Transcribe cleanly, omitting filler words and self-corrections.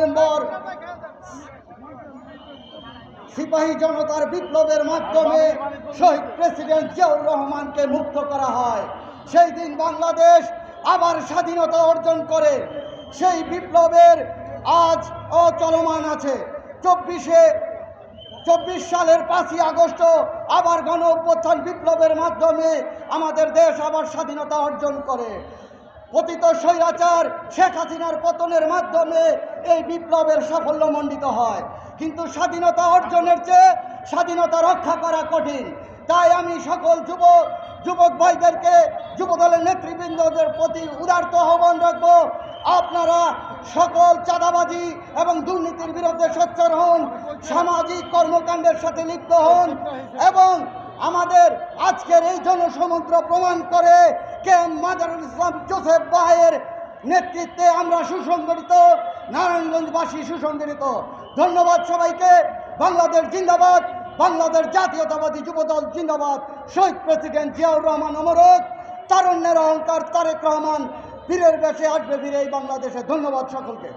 November সিপাহী জনতার বিপ্লবের মাধ্যমে শহীদ প্রেসিডেন্ট জিয়াউর রহমানকে মুক্ত করা হয়। সেই দিন বাংলাদেশ আবার স্বাধীনতা অর্জন করে। সেই বিপ্লবের আজ চলমান আছে। 24 সালের 5ই আগস্ট আবার গণ অভ্যুত্থান বিপ্লবের মাধ্যমে আমাদের দেশ আবার স্বাধীনতা অর্জন করে। পতিত স্বৈরাচার শেখ হাসিনার পতনের মাধ্যমে এই বিপ্লবের সাফল্যমণ্ডিত হয়। কিন্তু স্বাধীনতা অর্জনের চেয়ে স্বাধীনতা রক্ষা করা কঠিন। তাই আমি সকল যুবক ভাইদেরকে, যুবদলের নেতৃবৃন্দদের প্রতি উদারত আহ্বান রাখবো, আপনারা সকল চাঁদাবাজি এবং দুর্নীতির বিরুদ্ধে সোচ্চার হন, সামাজিক কর্মকাণ্ডের সাথে লিপ্ত হন এবং আমাদের আজকের এই জনসমুদ্র প্রমাণ করে কেএম মাজারুল ইসলাম জোসেফ ভাইয়ের নেতৃত্বে আমরা সুসংগঠিত, নারায়ণগঞ্জবাসী সুসংগঠিত। ধন্যবাদ সবাইকে। বাংলাদেশ জিন্দাবাদ, বাংলাদেশ জাতীয়তাবাদী যুবদল জিন্দাবাদ। শহীদ প্রেসিডেন্ট জিয়াউর রহমান অমরক, তারুণ্যের অহংকার তারেক রহমান, বীরের বেশে আসবে বীরে এই বাংলাদেশে। ধন্যবাদ সকলকে।